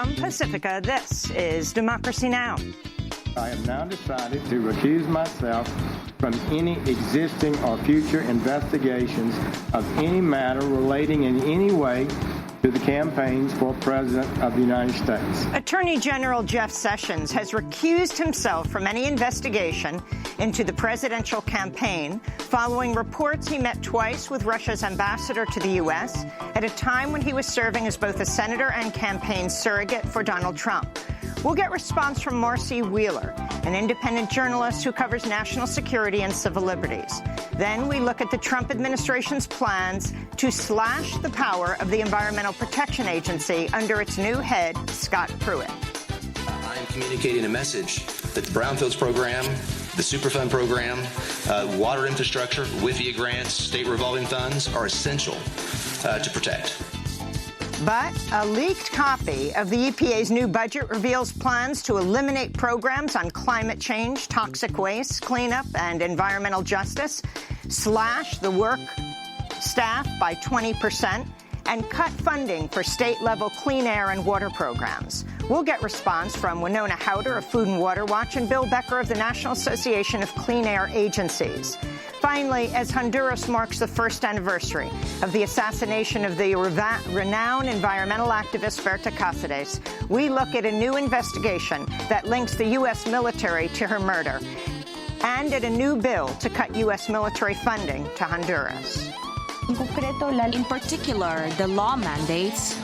From Pacifica, this is Democracy Now! I have now decided to recuse myself from any existing or future investigations of any matter relating in any way to the campaigns for President of the United States. Attorney General Jeff Sessions has recused himself from any investigation into the presidential campaign following reports he met twice with Russia's ambassador to the U.S. at a time when he was serving as both a senator and campaign surrogate for Donald Trump. We'll get response from Marcy Wheeler, an independent journalist who covers national security and civil liberties. Then we look at the Trump administration's plans to slash the power of the Environmental Protection Agency under its new head, Scott Pruitt. I am communicating a message that the Brownfields program, the Superfund program, water infrastructure, WIFIA grants, state revolving funds are essential to protect. But a leaked copy of the EPA's new budget reveals plans to eliminate programs on climate change, toxic waste cleanup, and environmental justice, slash the work staff by 20%, and cut funding for state-level clean air and water programs. We'll get response from Winona Howder of Food and Water Watch and Bill Becker of the National Association of Clean Air Agencies. Finally, as Honduras marks the first anniversary of the assassination of the renowned environmental activist Berta Cáceres, we look at a new investigation that links the U.S. military to her murder and at a new bill to cut U.S. military funding to Honduras. In particular, the law mandates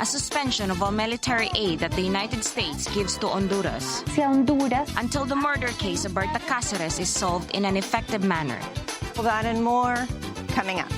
a suspension of all military aid that the United States gives to Honduras until the murder case of Berta Cáceres is solved in an effective manner. All that and more coming up.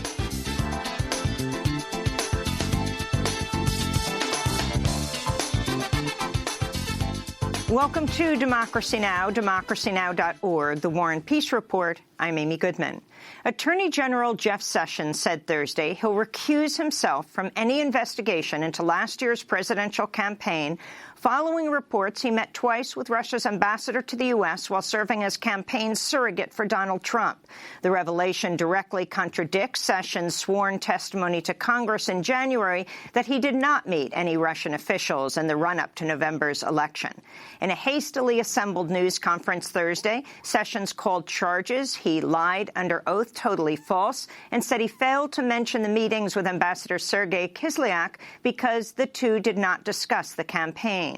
Welcome to Democracy Now!, democracynow.org, The War and Peace Report. I'm Amy Goodman. Attorney General Jeff Sessions said Thursday he'll recuse himself from any investigation into last year's presidential campaign following reports he met twice with Russia's ambassador to the U.S. while serving as campaign surrogate for Donald Trump. The revelation directly contradicts Sessions' sworn testimony to Congress in January that he did not meet any Russian officials in the run-up to November's election. In a hastily assembled news conference Thursday, Sessions called charges he lied under oath totally false and said he failed to mention the meetings with Ambassador Sergei Kislyak because the two did not discuss the campaign.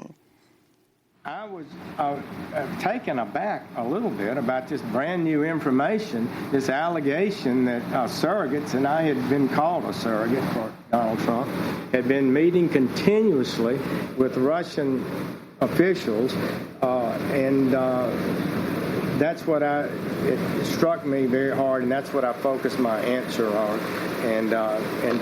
I was taken aback a little bit about this brand new information, this allegation that surrogates, and I had been called a surrogate for Donald Trump, had been meeting continuously with Russian officials, and that's what it struck me very hard, and that's what I focused my answer on. And in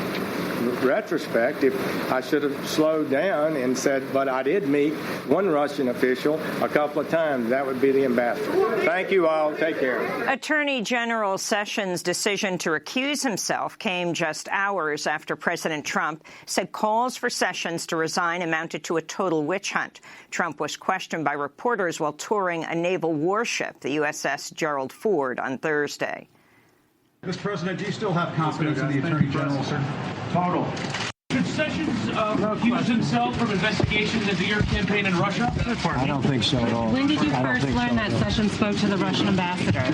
retrospect, if I should have slowed down and said, but I did meet one Russian official a couple of times, that would be the ambassador. Thank you all. Take care. Attorney General Sessions' decision to recuse himself came just hours after President Trump said calls for Sessions to resign amounted to a total witch hunt. Trump was questioned by reporters while touring a naval warship, the USS Gerald Ford, on Thursday. Mr. President, do you still have confidence in the Attorney General, sir? Total. Should Sessions recuse himself from investigations into your campaign in Russia? I don't think so at all. When did you first learn that Sessions spoke to the Russian ambassador?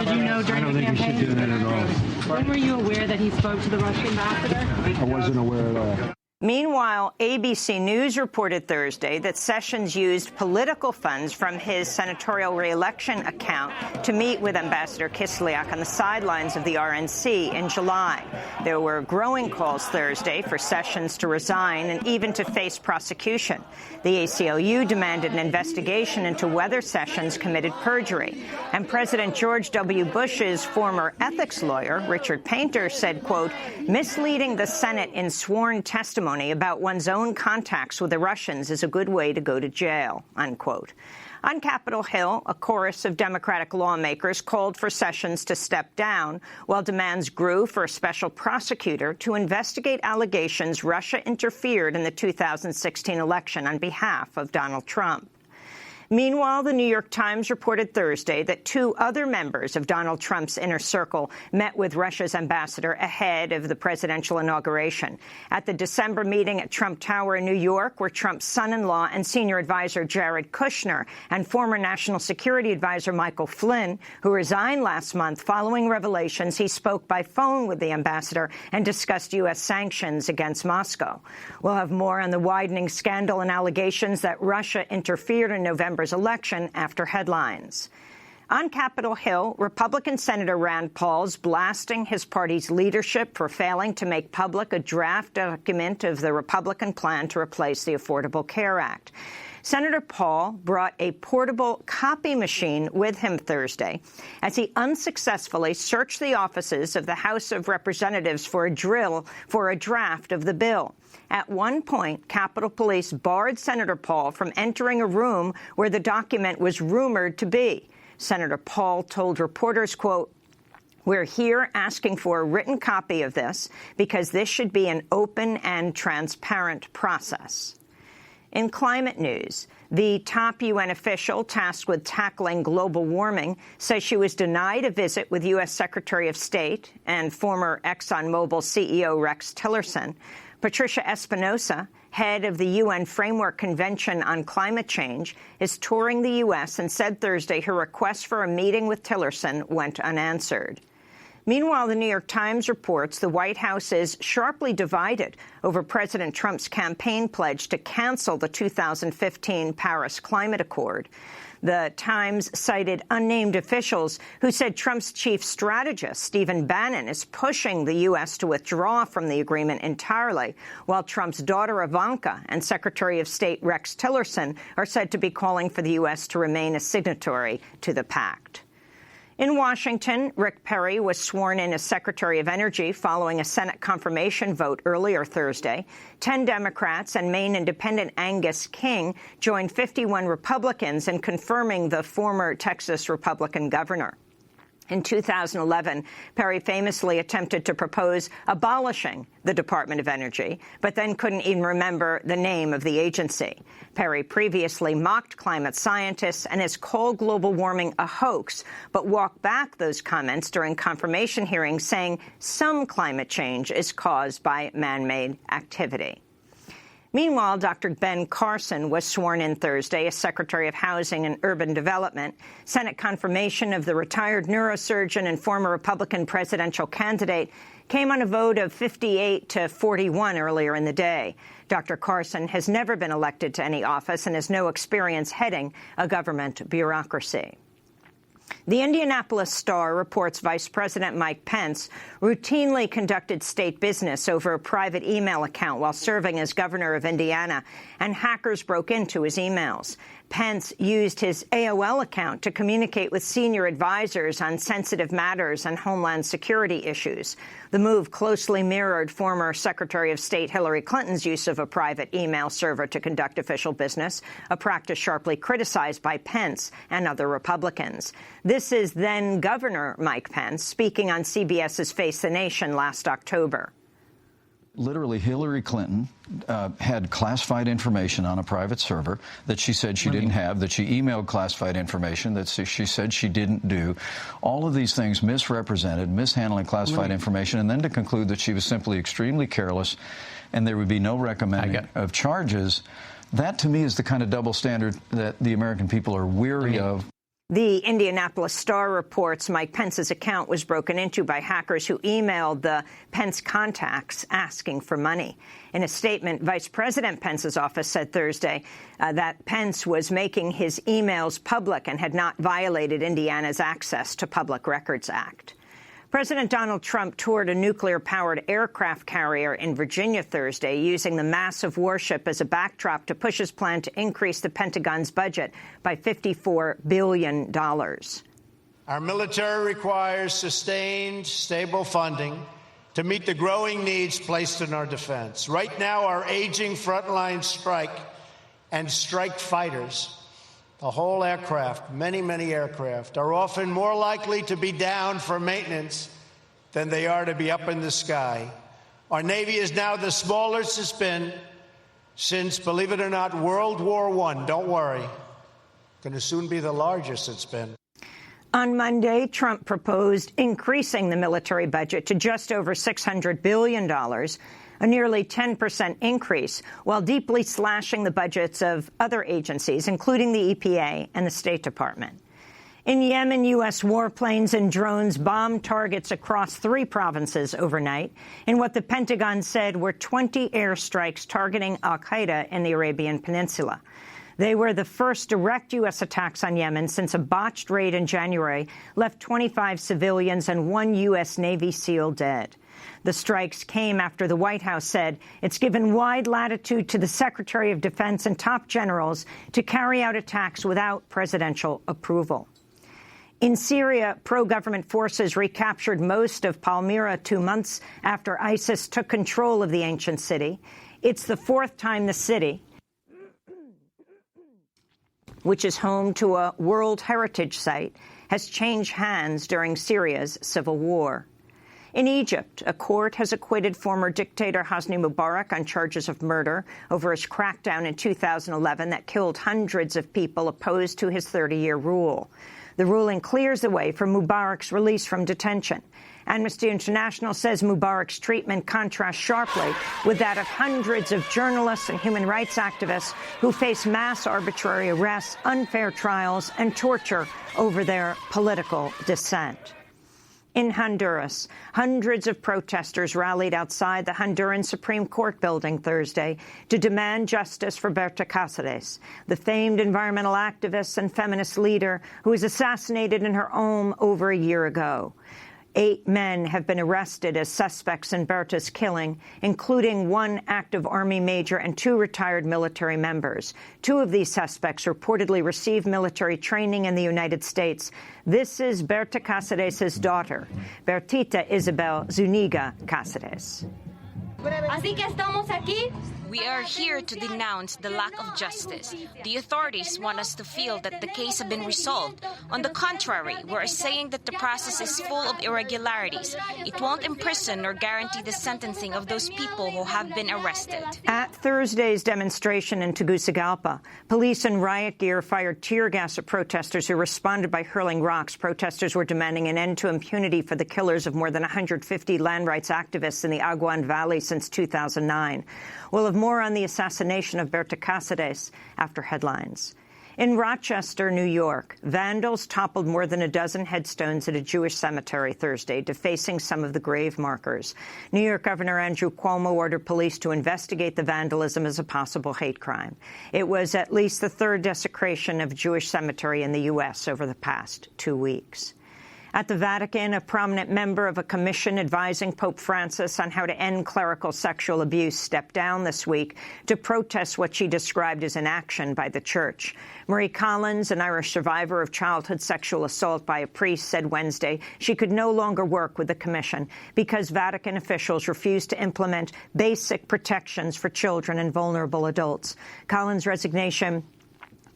Did you know during the campaign? I don't think he should do that at all. When were you aware that he spoke to the Russian ambassador? I wasn't aware at all. Meanwhile, ABC News reported Thursday that Sessions used political funds from his senatorial re-election account to meet with Ambassador Kislyak on the sidelines of the RNC in July. There were growing calls Thursday for Sessions to resign and even to face prosecution. The ACLU demanded an investigation into whether Sessions committed perjury. And President George W. Bush's former ethics lawyer, Richard Painter, said, quote, misleading the Senate in sworn testimony about one's own contacts with the Russians is a good way to go to jail, unquote. On Capitol Hill, a chorus of Democratic lawmakers called for Sessions to step down, while demands grew for a special prosecutor to investigate allegations Russia interfered in the 2016 election on behalf of Donald Trump. Meanwhile, the New York Times reported Thursday that two other members of Donald Trump's inner circle met with Russia's ambassador ahead of the presidential inauguration. At the December meeting at Trump Tower in New York, where Trump's son-in-law and senior advisor Jared Kushner and former National Security Advisor Michael Flynn, who resigned last month following revelations he spoke by phone with the ambassador and discussed U.S. sanctions against Moscow. We'll have more on the widening scandal and allegations that Russia interfered in November's election after headlines. On Capitol Hill, Republican Senator Rand Paul's blasting his party's leadership for failing to make public a draft document of the Republican plan to replace the Affordable Care Act. Senator Paul brought a portable copy machine with him Thursday as he unsuccessfully searched the offices of the House of Representatives for a draft of the bill. At one point, Capitol Police barred Senator Paul from entering a room where the document was rumored to be. Senator Paul told reporters, quote, "We're here asking for a written copy of this because this should be an open and transparent process." In climate news, the top UN official tasked with tackling global warming says she was denied a visit with U.S. Secretary of State and former ExxonMobil CEO Rex Tillerson. Patricia Espinosa, head of the UN Framework Convention on Climate Change, is touring the U.S. and said Thursday her request for a meeting with Tillerson went unanswered. Meanwhile, the New York Times reports the White House is sharply divided over President Trump's campaign pledge to cancel the 2015 Paris Climate Accord. The Times cited unnamed officials who said Trump's chief strategist, Stephen Bannon, is pushing the U.S. to withdraw from the agreement entirely, while Trump's daughter Ivanka and Secretary of State Rex Tillerson are said to be calling for the U.S. to remain a signatory to the pact. In Washington, Rick Perry was sworn in as Secretary of Energy following a Senate confirmation vote earlier Thursday. 10 Democrats and Maine Independent Angus King joined 51 Republicans in confirming the former Texas Republican governor. In 2011, Perry famously attempted to propose abolishing the Department of Energy, but then couldn't even remember the name of the agency. Perry previously mocked climate scientists and has called global warming a hoax, but walked back those comments during confirmation hearings, saying some climate change is caused by man-made activity. Meanwhile, Dr. Ben Carson was sworn in Thursday as Secretary of Housing and Urban Development. Senate confirmation of the retired neurosurgeon and former Republican presidential candidate came on a vote of 58 to 41 earlier in the day. Dr. Carson has never been elected to any office and has no experience heading a government bureaucracy. The Indianapolis Star reports Vice President Mike Pence routinely conducted state business over a private email account while serving as governor of Indiana, and hackers broke into his emails. Pence used his AOL account to communicate with senior advisors on sensitive matters and homeland security issues. The move closely mirrored former Secretary of State Hillary Clinton's use of a private email server to conduct official business, a practice sharply criticized by Pence and other Republicans. This is then-Governor Mike Pence speaking on CBS's Face the Nation last October. Literally, Hillary Clinton had classified information on a private server that she said she didn't have, that she emailed classified information that she said she didn't do. All of these things misrepresented, mishandling classified information, and then to conclude that she was simply extremely careless and there would be no recommending of charges. That, to me, is the kind of double standard that the American people are weary of. The Indianapolis Star reports Mike Pence's account was broken into by hackers who emailed the Pence contacts asking for money. In a statement, Vice President Pence's office said Thursday that Pence was making his emails public and had not violated Indiana's Access to Public Records Act. President Donald Trump toured a nuclear-powered aircraft carrier in Virginia Thursday, using the massive warship as a backdrop to push his plan to increase the Pentagon's budget by $54 billion. Our military requires sustained, stable funding to meet the growing needs placed in our defense. Right now, our aging frontline strike and strike fighters, the whole aircraft, many, many aircraft, are often more likely to be down for maintenance than they are to be up in the sky. Our Navy is now the smallest it's been since, believe it or not, World War I. Don't worry. going to soon be the largest it's been. On Monday, Trump proposed increasing the military budget to just over $600 billion, a nearly 10% increase, while deeply slashing the budgets of other agencies, including the EPA and the State Department. In Yemen, U.S. warplanes and drones bombed targets across 3 provinces overnight in what the Pentagon said were 20 airstrikes targeting al-Qaeda in the Arabian Peninsula. They were the first direct U.S. attacks on Yemen since a botched raid in January left 25 civilians and 1 U.S. Navy SEAL dead. The strikes came after the White House said it's given wide latitude to the Secretary of Defense and top generals to carry out attacks without presidential approval. In Syria, pro-government forces recaptured most of Palmyra 2 months after ISIS took control of the ancient city. It's the 4th time the city, which is home to a World Heritage Site, has changed hands during Syria's civil war. In Egypt, a court has acquitted former dictator Hosni Mubarak on charges of murder over his crackdown in 2011 that killed hundreds of people opposed to his 30-year rule. The ruling clears the way for Mubarak's release from detention. Amnesty International says Mubarak's treatment contrasts sharply with that of hundreds of journalists and human rights activists who face mass arbitrary arrests, unfair trials, and torture over their political dissent. In Honduras, hundreds of protesters rallied outside the Honduran Supreme Court building Thursday to demand justice for Berta Cáceres, the famed environmental activist and feminist leader who was assassinated in her home over a year ago. 8 men have been arrested as suspects in Berta's killing, including 1 active Army major and 2 retired military members. 2 of these suspects reportedly received military training in the United States. This is Berta Cáceres' daughter, Bertita Isabel Zuniga Cáceres. Así que estamos aquí. We are here to denounce the lack of justice. The authorities want us to feel that the case has been resolved. On the contrary, we're saying that the process is full of irregularities. It won't imprison or guarantee the sentencing of those people who have been arrested. At Thursday's demonstration in Tegucigalpa, police in riot gear fired tear gas at protesters who responded by hurling rocks. Protesters were demanding an end to impunity for the killers of more than 150 land rights activists in the Aguan Valley since 2009. We'll have more on the assassination of Berta Cáceres after headlines. In Rochester, New York, vandals toppled more than a dozen headstones at a Jewish cemetery Thursday, defacing some of the grave markers. New York Governor Andrew Cuomo ordered police to investigate the vandalism as a possible hate crime. It was at least the 3rd desecration of a Jewish cemetery in the U.S. over the past 2 weeks. At the Vatican, a prominent member of a commission advising Pope Francis on how to end clerical sexual abuse stepped down this week to protest what she described as inaction by the Church. Marie Collins, an Irish survivor of childhood sexual assault by a priest, said Wednesday she could no longer work with the commission because Vatican officials refused to implement basic protections for children and vulnerable adults. Collins' resignation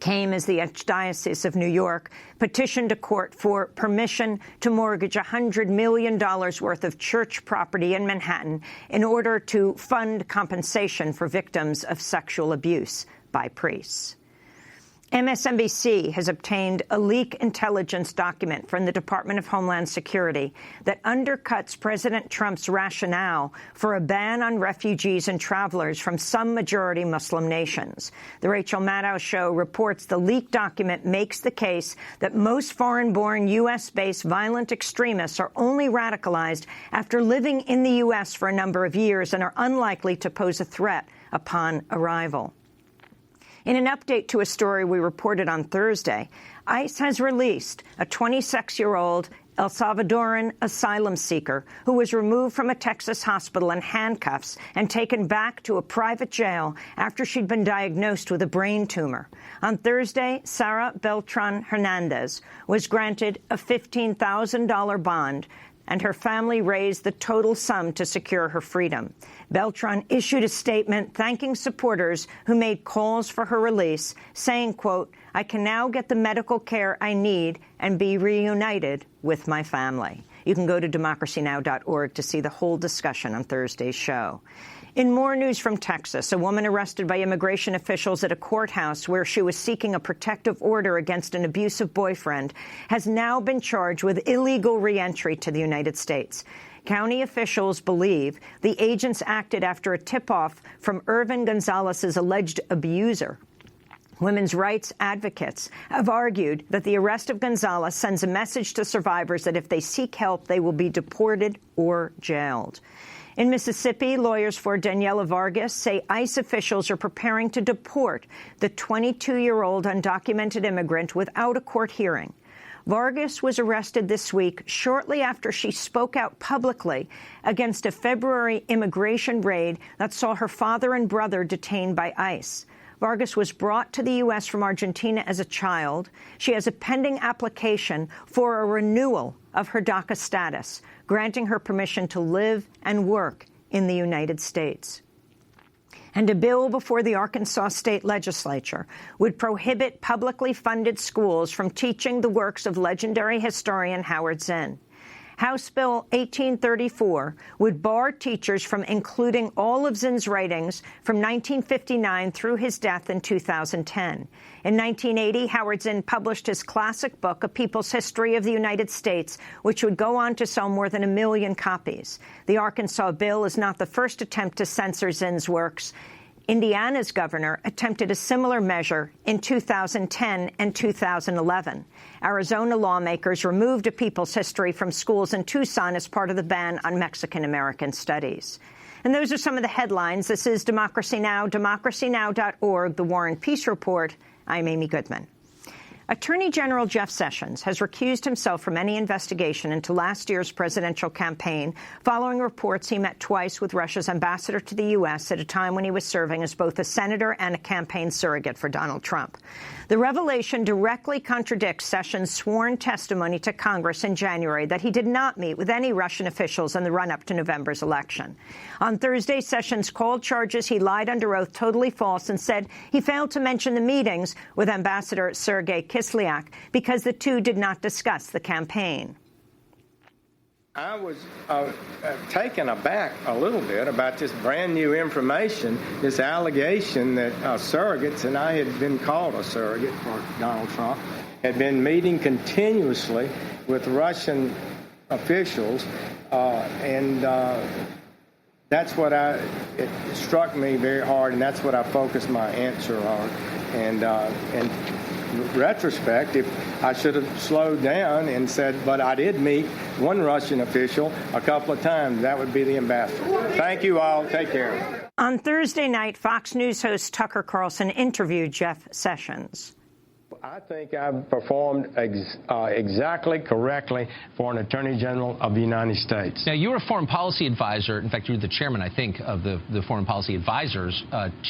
came as the Archdiocese of New York petitioned a court for permission to mortgage $100 million worth of church property in Manhattan in order to fund compensation for victims of sexual abuse by priests. MSNBC has obtained a leak intelligence document from the Department of Homeland Security that undercuts President Trump's rationale for a ban on refugees and travelers from some majority Muslim nations. The Rachel Maddow Show reports the leaked document makes the case that most foreign-born U.S.-based violent extremists are only radicalized after living in the U.S. for a number of years and are unlikely to pose a threat upon arrival. In an update to a story we reported on Thursday, ICE has released a 26-year-old El Salvadoran asylum seeker who was removed from a Texas hospital in handcuffs and taken back to a private jail after she'd been diagnosed with a brain tumor. On Thursday, Sara Beltran Hernandez was granted a $15,000 bond, and her family raised the total sum to secure her freedom. Beltran issued a statement thanking supporters who made calls for her release, saying, quote, "I can now get the medical care I need and be reunited with my family." You can go to democracynow.org to see the whole discussion on Thursday's show. In more news from Texas, a woman arrested by immigration officials at a courthouse where she was seeking a protective order against an abusive boyfriend has now been charged with illegal reentry to the United States. County officials believe the agents acted after a tip-off from Irvin Gonzalez's alleged abuser. Women's rights advocates have argued that the arrest of Gonzalez sends a message to survivors that if they seek help, they will be deported or jailed. In Mississippi, lawyers for Daniela Vargas say ICE officials are preparing to deport the 22-year-old undocumented immigrant without a court hearing. Vargas was arrested this week shortly after she spoke out publicly against a February immigration raid that saw her father and brother detained by ICE. Vargas was brought to the U.S. from Argentina as a child. She has a pending application for a renewal of her DACA status, granting her permission to live and work in the United States. And a bill before the Arkansas state legislature would prohibit publicly funded schools from teaching the works of legendary historian Howard Zinn. House Bill 1834 would bar teachers from including all of Zinn's writings from 1959 through his death in 2010. In 1980, Howard Zinn published his classic book, A People's History of the United States, which would go on to sell more than 1 million copies. The Arkansas bill is not the first attempt to censor Zinn's works. Indiana's governor attempted a similar measure in 2010 and 2011. Arizona lawmakers removed A People's History from schools in Tucson as part of the ban on Mexican-American studies. And those are some of the headlines. This is Democracy Now!, democracynow.org, The War and Peace Report. I'm Amy Goodman. Attorney General Jeff Sessions has recused himself from any investigation into last year's presidential campaign following reports he met twice with Russia's ambassador to the U.S. at a time when he was serving as both a senator and a campaign surrogate for Donald Trump. The revelation directly contradicts Sessions' sworn testimony to Congress in January that he did not meet with any Russian officials in the run-up to November's election. On Thursday, Sessions called charges he lied under oath totally false and said he failed to mention the meetings with Ambassador Sergei Kislyak because the two did not discuss the campaign. I was taken aback a little bit about this brand new information, this allegation that surrogates, and I had been called a surrogate for Donald Trump, had been meeting continuously with Russian officials, and that's what it struck me very hard, and that's what I focused my answer on. And in retrospect, if I should have slowed down and said, but I did meet one Russian official a couple of times. That would be the ambassador. Thank you all. Take care. On Thursday night, Fox News host Tucker Carlson interviewed Jeff Sessions. I think I've performed exactly correctly for an Attorney General of the United States. Now, you were a foreign policy advisor. In fact, you're the chairman, I think, of the foreign policy advisors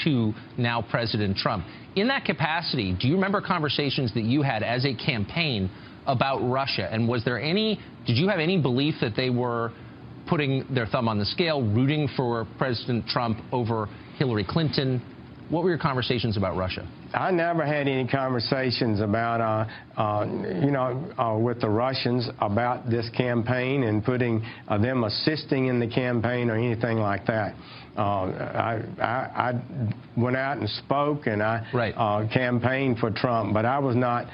to now President Trump. In that capacity, do you remember conversations that you had as a campaign about Russia? And did you have any belief that they were putting their thumb on the scale, rooting for President Trump over Hillary Clinton? What were your conversations about Russia? I never had any conversations about, with the Russians about this campaign and putting them assisting in the campaign or anything like that. I went out and spoke and I campaigned for Trump, but I was not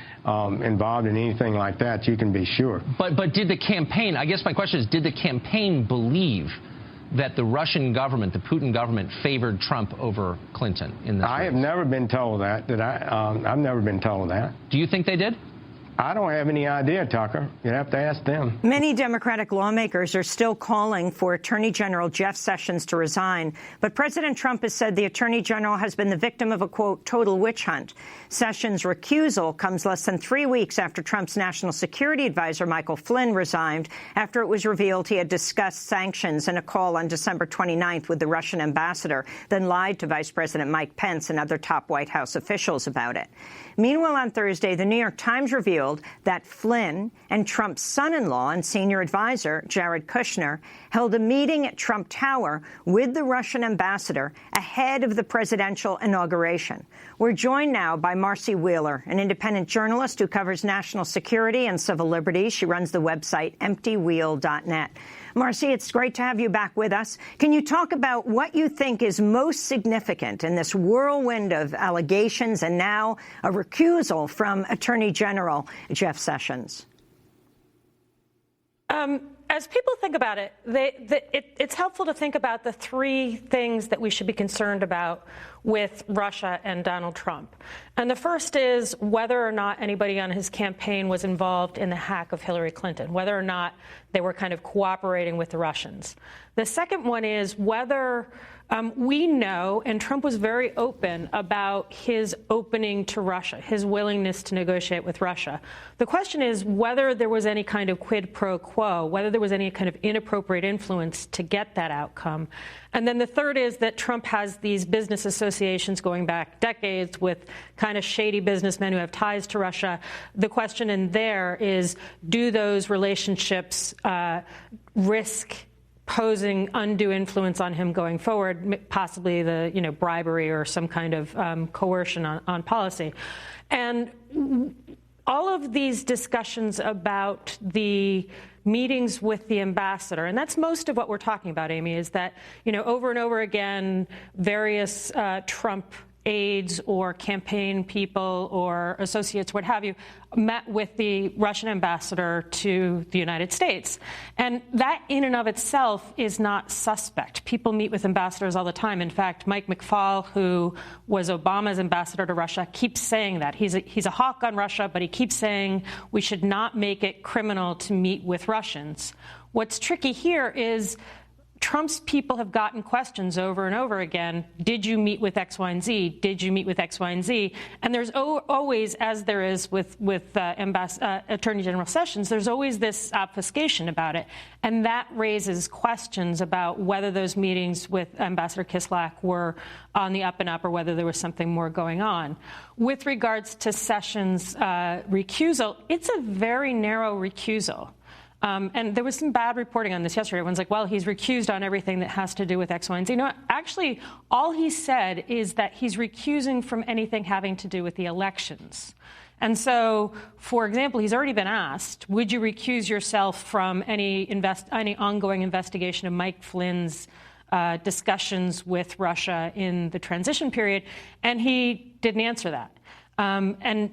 involved in anything like that, you can be sure. But did the campaign, I guess my question is, did the campaign believe that the Russian government, the Putin government, favored Trump over Clinton in this race? I have never been told that. I've never been told that. Do you think they did? I don't have any idea, Tucker. You'd have to ask them. Many Democratic lawmakers are still calling for Attorney General Jeff Sessions to resign. But President Trump has said the Attorney General has been the victim of a, quote, total witch hunt. Sessions' recusal comes less than 3 weeks after Trump's national security advisor, Michael Flynn, resigned after it was revealed he had discussed sanctions in a call on December 29th with the Russian ambassador, then lied to Vice President Mike Pence and other top White House officials about it. Meanwhile, on Thursday, the New York Times revealed that Flynn and Trump's son-in-law and senior advisor, Jared Kushner, held a meeting at Trump Tower with the Russian ambassador ahead of the presidential inauguration. We're joined now by Marcy Wheeler, an independent journalist who covers national security and civil liberties. She runs the website EmptyWheel.net. Marcy, it's great to have you back with us. Can you talk about what you think is most significant in this whirlwind of allegations and now a recusal from Attorney General Jeff Sessions? As people think about it, it's helpful to think about the three things that we should be concerned about with Russia and Donald Trump. And the first is whether or not anybody on his campaign was involved in the hack of Hillary Clinton, whether or not they were kind of cooperating with the Russians. The second one is whether we know, and Trump was very open about his opening to Russia, his willingness to negotiate with Russia. The question is whether there was any kind of quid pro quo, whether there was any kind of inappropriate influence to get that outcome. And then the third is that Trump has these business associations going back decades with kind of shady businessmen who have ties to Russia. The question in there is, do those relationships risk posing undue influence on him going forward, possibly the bribery or some kind of coercion on policy. And all of these discussions about the meetings with the ambassador, and that's most of what we're talking about, Amy, is that over and over again, various Trump aides or campaign people or associates, what have you, met with the Russian ambassador to the United States. And that in and of itself is not suspect. People meet with ambassadors all the time. In fact, Mike McFaul, who was Obama's ambassador to Russia, keeps saying that. He's a hawk on Russia, but he keeps saying we should not make it criminal to meet with Russians. What's tricky here is Trump's people have gotten questions over and over again. Did you meet with X, Y, and Z? Did you meet with X, Y, and Z? And there's always, as there is with Attorney General Sessions, there's always this obfuscation about it. And that raises questions about whether those meetings with Ambassador Kislyak were on the up and up or whether there was something more going on. With regards to Sessions' recusal, it's a very narrow recusal. And there was some bad reporting on this yesterday. Everyone's like, well, he's recused on everything that has to do with X, Y, and Z. No, actually, all he said is that he's recusing from anything having to do with the elections. And so, for example, he's already been asked, would you recuse yourself from any ongoing investigation of Mike Flynn's discussions with Russia in the transition period? And he didn't answer that. And,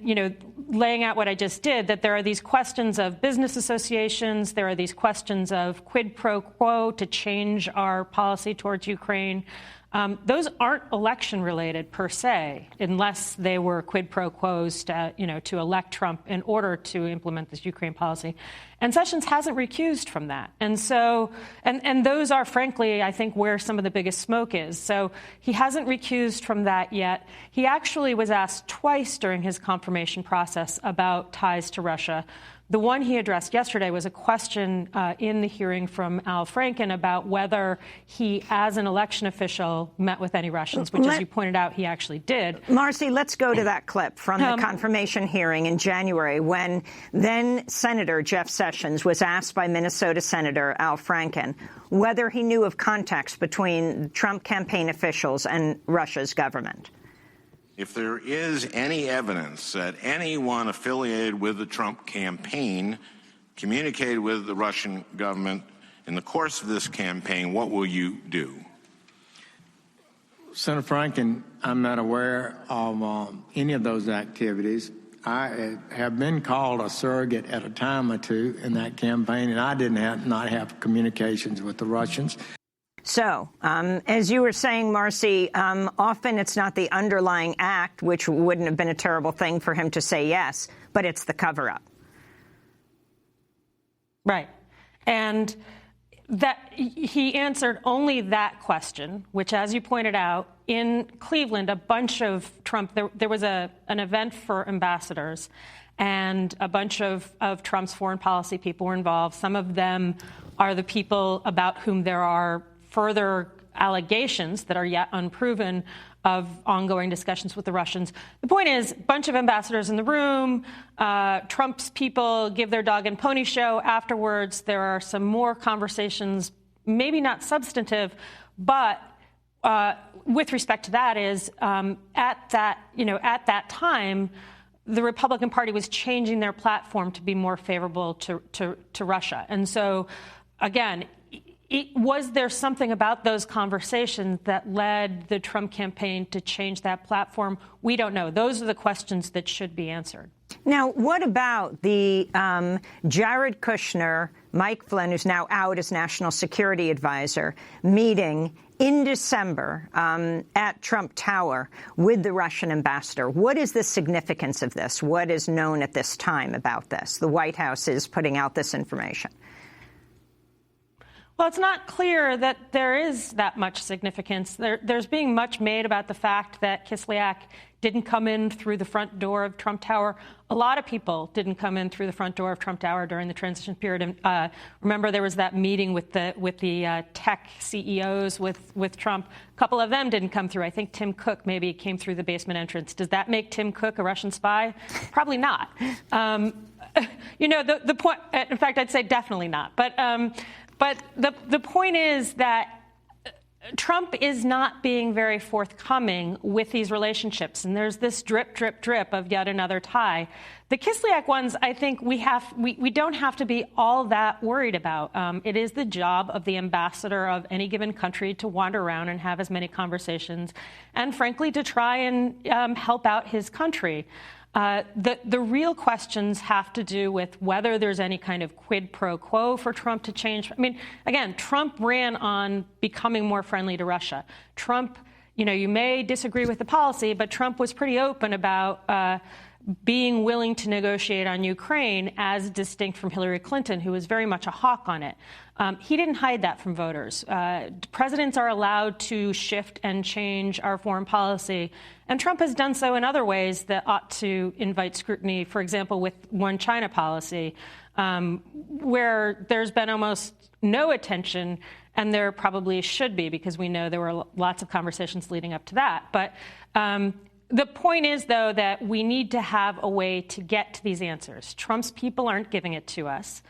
laying out what I just did, that there are these questions of business associations, there are these questions of quid pro quo to change our policy towards Ukraine. Those aren't election-related per se, unless they were quid pro quos to elect Trump in order to implement this Ukraine policy. And Sessions hasn't recused from that. And so, and those are, frankly, I think, where some of the biggest smoke is. So he hasn't recused from that yet. He actually was asked twice during his confirmation process about ties to Russia. The one he addressed yesterday was a question in the hearing from Al Franken about whether he, as an election official, met with any Russians, which, as you pointed out, he actually did. Marcy, let's go to that clip from the confirmation hearing in January when then-Senator Jeff Sessions was asked by Minnesota Senator Al Franken whether he knew of contacts between Trump campaign officials and Russia's government. If there is any evidence that anyone affiliated with the Trump campaign communicated with the Russian government in the course of this campaign, what will you do? Senator Franken, I'm not aware of any of those activities. I have been called a surrogate at a time or two in that campaign, and I did not have communications with the Russians. So, as you were saying, Marcy, often it's not the underlying act, which wouldn't have been a terrible thing for him to say yes, but it's the cover-up. Right. And that he answered only that question, which, as you pointed out, in Cleveland, a bunch of Trump, there was an event for ambassadors, and a bunch of Trump's foreign policy people were involved. Some of them are the people about whom there are further allegations that are yet unproven of ongoing discussions with the Russians. The point is, a bunch of ambassadors in the room, Trump's people give their dog and pony show. Afterwards, there are some more conversations, maybe not substantive, but with respect to that is at that time, the Republican Party was changing their platform to be more favorable to Russia. And so, again, Was there something about those conversations that led the Trump campaign to change that platform? We don't know. Those are the questions that should be answered. Now, what about the Jared Kushner, Mike Flynn, who's now out as National Security Advisor, meeting in December at Trump Tower with the Russian ambassador? What is the significance of this? What is known at this time about this? The White House is putting out this information. Well, it's not clear that there is that much significance. There's being much made about the fact that Kislyak didn't come in through the front door of Trump Tower. A lot of people didn't come in through the front door of Trump Tower during the transition period. And remember, there was that meeting with the tech CEOs with Trump. A couple of them didn't come through. I think Tim Cook maybe came through the basement entrance. Does that make Tim Cook a Russian spy? Probably not. The point. In fact, I'd say definitely not. But the point is that Trump is not being very forthcoming with these relationships, and there's this drip, drip, drip of yet another tie. The Kislyak ones, I think we don't have to be all that worried about. It is the job of the ambassador of any given country to wander around and have as many conversations, and frankly, to try and help out his country. The real questions have to do with whether there's any kind of quid pro quo for Trump to change. I mean, again, Trump ran on becoming more friendly to Russia. Trump, you may disagree with the policy, but Trump was pretty open about being willing to negotiate on Ukraine, as distinct from Hillary Clinton, who was very much a hawk on it. He didn't hide that from voters. Presidents are allowed to shift and change our foreign policy, and Trump has done so in other ways that ought to invite scrutiny, for example, with one China policy, where there's been almost no attention, and there probably should be, because we know there were lots of conversations leading up to that. But the point is, though, that we need to have a way to get to these answers. Trump's people aren't giving it to us.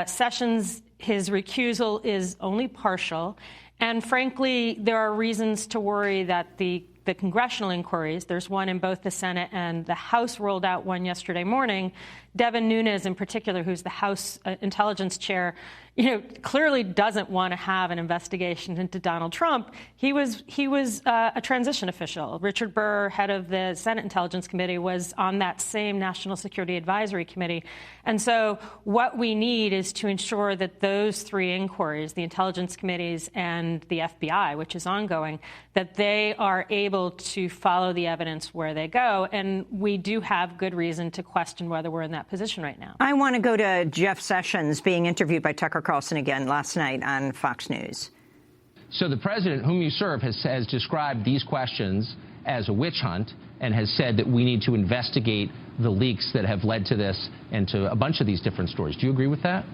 Sessions, his recusal is only partial. And frankly, there are reasons to worry that the congressional inquiries, there's one in both the Senate and the House rolled out one yesterday morning. Devin Nunes, in particular, who's the House Intelligence Chair, clearly doesn't want to have an investigation into Donald Trump. He was a transition official. Richard Burr, head of the Senate Intelligence Committee, was on that same National Security Advisory Committee. And so what we need is to ensure that those three inquiries, the intelligence committees and the FBI, which is ongoing, that they are able to follow the evidence where they go. And we do have good reason to question whether we're in that position right now. I want to go to Jeff Sessions being interviewed by Tucker Carlson again last night on Fox News. So the president, whom you serve, has described these questions as a witch hunt and has said that we need to investigate the leaks that have led to this and to a bunch of these different stories. Do you agree with that?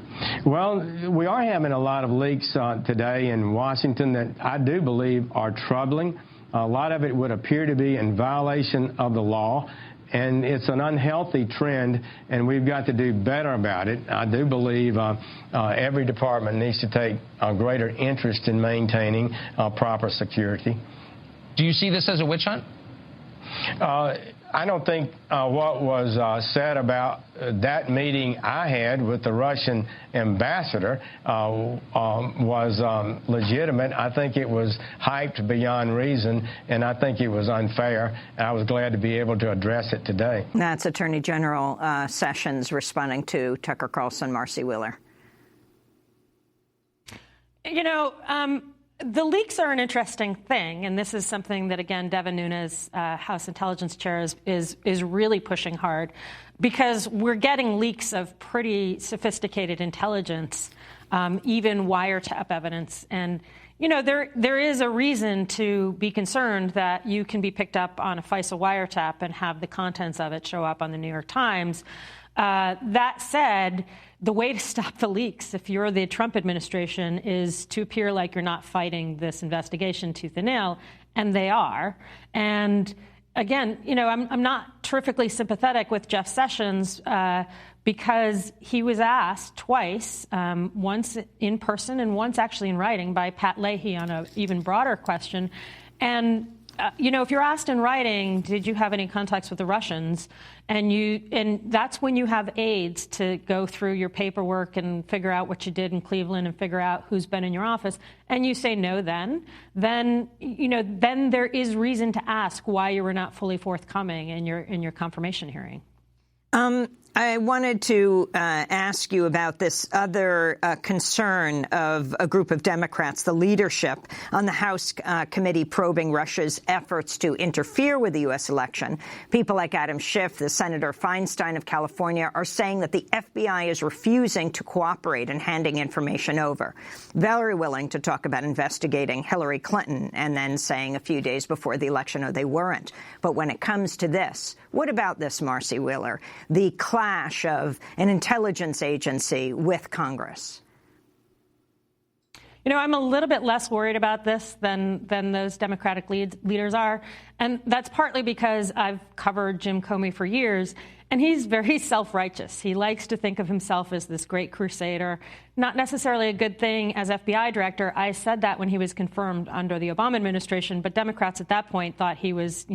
Well, we are having a lot of leaks today in Washington that I do believe are troubling. A lot of it would appear to be in violation of the law. And it's an unhealthy trend, and we've got to do better about it. I do believe every department needs to take a greater interest in maintaining proper security. Do you see this as a witch hunt? I don't think what was said about that meeting I had with the Russian ambassador was legitimate. I think it was hyped beyond reason, and I think it was unfair. And I was glad to be able to address it today. That's Attorney General Sessions responding to Tucker Carlson, Marcy Wheeler. The leaks are an interesting thing, and this is something that, again, Devin Nunes, House Intelligence Chair, is really pushing hard, because we're getting leaks of pretty sophisticated intelligence, even wiretap evidence. And, there is a reason to be concerned that you can be picked up on a FISA wiretap and have the contents of it show up on the New York Times. That said, the way to stop the leaks, if you're the Trump administration, is to appear like you're not fighting this investigation tooth and nail, and they are. And again, I'm not terrifically sympathetic with Jeff Sessions because he was asked twice, once in person and once actually in writing by Pat Leahy on an even broader question. And if you're asked in writing, did you have any contacts with the Russians, and that's when you have aides to go through your paperwork and figure out what you did in Cleveland and figure out who's been in your office, and you say no, then there is reason to ask why you were not fully forthcoming in your confirmation hearing. I wanted to ask you about this other concern of a group of Democrats, the leadership on the House committee probing Russia's efforts to interfere with the U.S. election. People like Adam Schiff, the Senator Feinstein of California, are saying that the FBI is refusing to cooperate in handing information over. Very willing to talk about investigating Hillary Clinton and then saying a few days before the election, no, they weren't. But when it comes to this, what about this, Marcy Wheeler? The clash of an intelligence agency with Congress. I'm a little bit less worried about this than those Democratic leaders are. And that's partly because I've covered Jim Comey for years, and he's very self-righteous. He likes to think of himself as this great crusader, not necessarily a good thing as FBI director. I said that when he was confirmed under the Obama administration, but Democrats at that point thought he was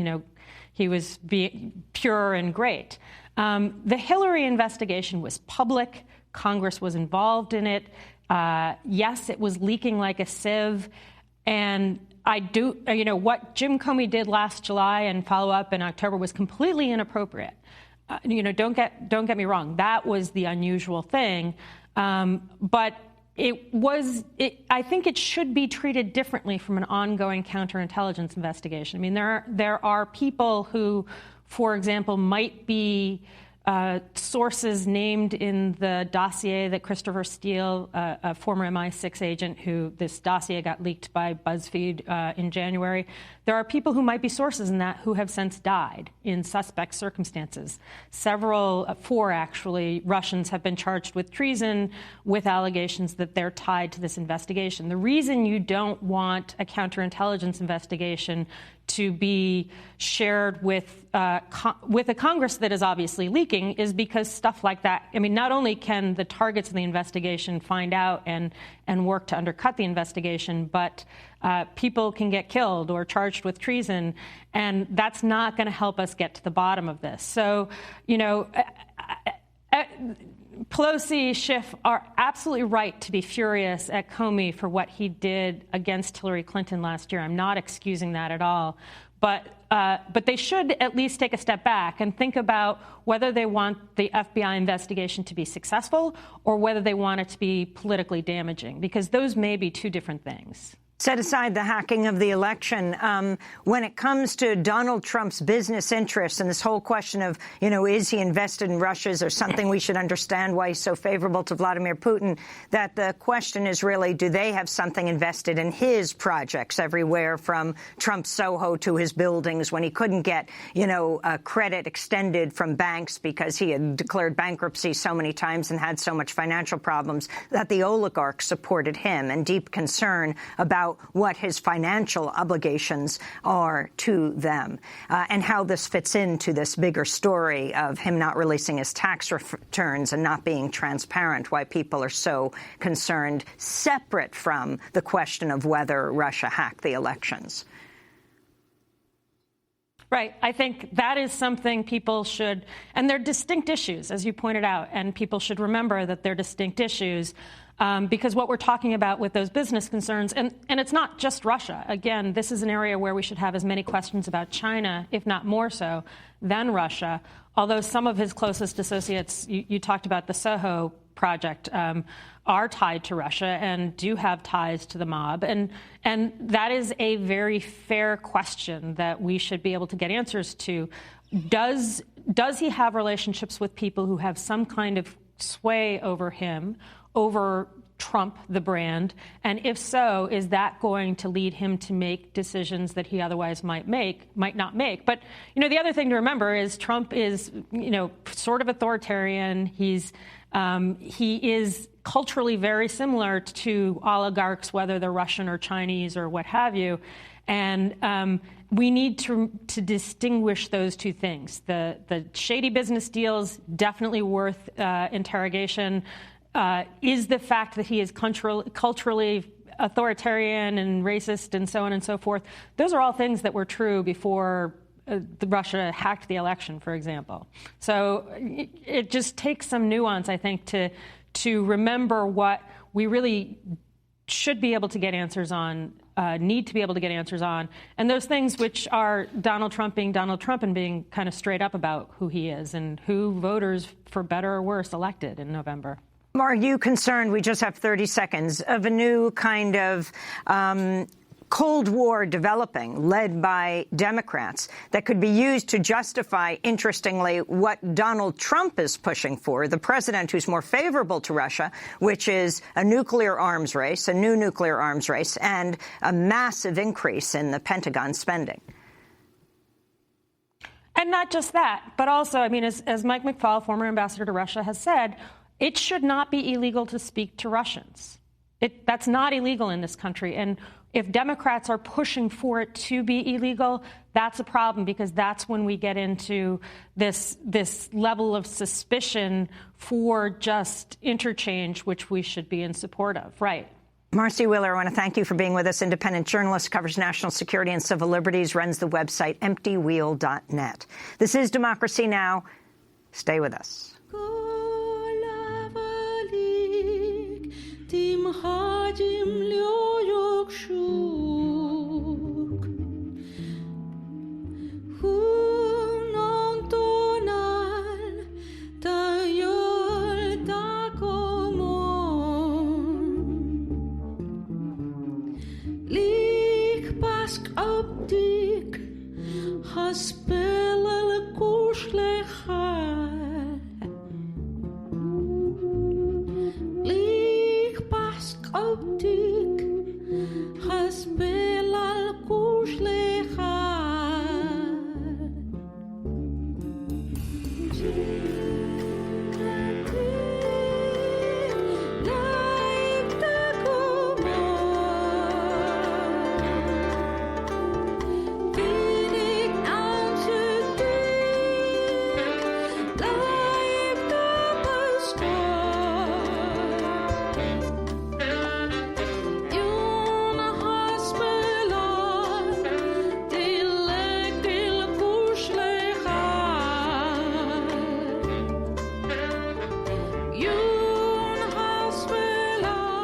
pure and great. The Hillary investigation was public. Congress was involved in it. Yes, it was leaking like a sieve. And what Jim Comey did last July and follow up in October was completely inappropriate. Don't get me wrong. That was the unusual thing. But I think it should be treated differently from an ongoing counterintelligence investigation. I mean, there are people who, for example, might be sources named in the dossier that Christopher Steele, a former MI6 agent who this dossier got leaked by BuzzFeed in January. There are people who might be sources in that who have since died in suspect circumstances. Four actually, Russians have been charged with treason with allegations that they're tied to this investigation. The reason you don't want a counterintelligence investigation to be shared with a Congress that is obviously leaking is because stuff like that, not only can the targets of the investigation find out and work to undercut the investigation, but people can get killed or charged with treason, and that's not going to help us get to the bottom of this. So, Pelosi, Schiff are absolutely right to be furious at Comey for what he did against Hillary Clinton last year. I'm not excusing that at all. But they should at least take a step back and think about whether they want the FBI investigation to be successful or whether they want it to be politically damaging, because those may be two different things. Set aside the hacking of the election. When it comes to Donald Trump's business interests and this whole question of, is he invested in Russia? Is there something we should understand why he's so favorable to Vladimir Putin? That the question is really, do they have something invested in his projects everywhere from Trump Soho to his buildings when he couldn't get, credit extended from banks because he had declared bankruptcy so many times and had so much financial problems that the oligarchs supported him, and deep concern about what his financial obligations are to them, and how this fits into this bigger story of him not releasing his tax returns and not being transparent, why people are so concerned, separate from the question of whether Russia hacked the elections. Right. I think that is something people should, and they're distinct issues, as you pointed out, and people should remember that they're distinct issues. Because what we're talking about with those business concerns, and it's not just Russia. Again, this is an area where we should have as many questions about China, if not more so, than Russia. Although some of his closest associates, you talked about the Soho project, are tied to Russia and do have ties to the mob. And that is a very fair question that we should be able to get answers to. Does he have relationships with people who have some kind of sway over him, over Trump, the brand? And if so, is that going to lead him to make decisions that he otherwise might not make? But, the other thing to remember is Trump is, sort of authoritarian. He is culturally very similar to oligarchs, whether they're Russian or Chinese or what have you. And we need to distinguish those two things. The shady business deals, definitely worth interrogation. Is the fact that he is culturally authoritarian and racist and so on and so forth. Those are all things that were true before Russia hacked the election, for example. So it just takes some nuance, I think, to remember what we really should be able to get answers on, need to be able to get answers on, and those things which are Donald Trump being Donald Trump and being kind of straight up about who he is and who voters, for better or worse, elected in November. Are you concerned, we just have 30 seconds, of a new kind of Cold War developing, led by Democrats, that could be used to justify, interestingly, what Donald Trump is pushing for, the president who's more favorable to Russia, which is a nuclear arms race, a new nuclear arms race, and a massive increase in the Pentagon spending? And not just that, but also, I mean, as Mike McFaul, former ambassador to Russia, has said, it should not be illegal to speak to Russians. That's not illegal in this country. And if Democrats are pushing for it to be illegal, that's a problem, because that's when we get into this level of suspicion for just interchange, which we should be in support of. Right. Marcy Wheeler, I want to thank you for being with us. Independent journalist, covers national security and civil liberties, runs the website emptywheel.net. This is Democracy Now! Stay with us.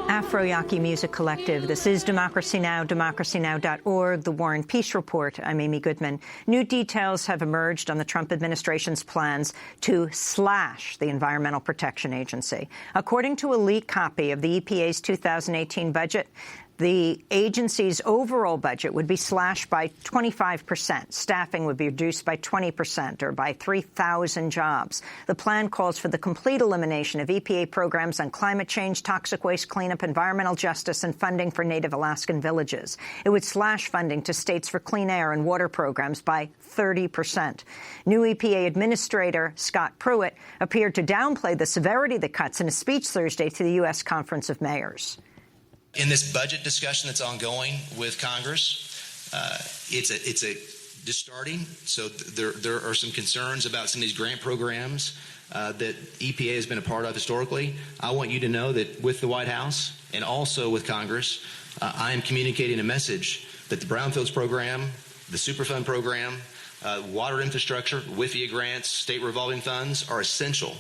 Afro-Yaqui Music Collective. This is Democracy Now!, democracynow.org, The War and Peace Report. I'm Amy Goodman. New details have emerged on the Trump administration's plans to slash the Environmental Protection Agency. According to a leaked copy of the EPA's 2018 budget, the agency's overall budget would be slashed by 25%. Staffing would be reduced by 20%, or by 3,000 jobs. The plan calls for the complete elimination of EPA programs on climate change, toxic waste cleanup, environmental justice, and funding for Native Alaskan villages. It would slash funding to states for clean air and water programs by 30%. New EPA Administrator Scott Pruitt appeared to downplay the severity of the cuts in a speech Thursday to the U.S. Conference of Mayors. In this budget discussion that's ongoing with Congress, it's just starting. So there are some concerns about some of these grant programs that EPA has been a part of historically. I want you to know that with the White House and also with Congress, I am communicating a message that the Brownfields program, the Superfund program, water infrastructure, WIFIA grants, state revolving funds are essential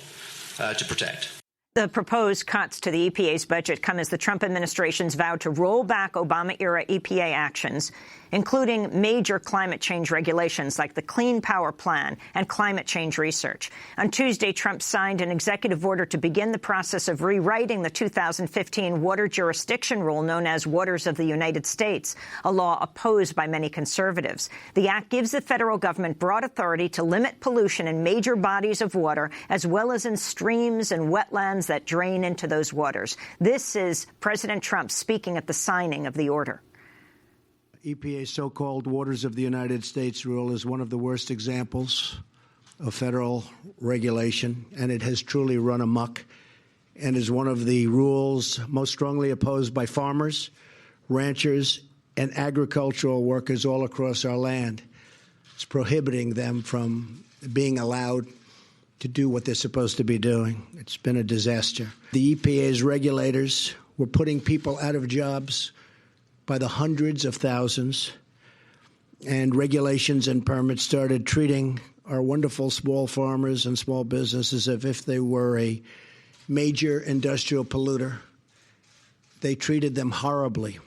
to protect. The proposed cuts to the EPA's budget come as the Trump administration's vowed to roll back Obama-era EPA actions, including major climate change regulations like the Clean Power Plan and climate change research. On Tuesday, Trump signed an executive order to begin the process of rewriting the 2015 water jurisdiction rule known as Waters of the United States, a law opposed by many conservatives. The act gives the federal government broad authority to limit pollution in major bodies of water, as well as in streams and wetlands that drain into those waters. This is President Trump speaking at the signing of the order. EPA's so-called Waters of the United States rule is one of the worst examples of federal regulation, and it has truly run amok and is one of the rules most strongly opposed by farmers, ranchers, and agricultural workers all across our land. It's prohibiting them from being allowed to do what they're supposed to be doing. It's been a disaster. The EPA's regulators were putting people out of jobs by the hundreds of thousands, and regulations and permits started treating our wonderful small farmers and small businesses as if they were a major industrial polluter. They treated them horribly.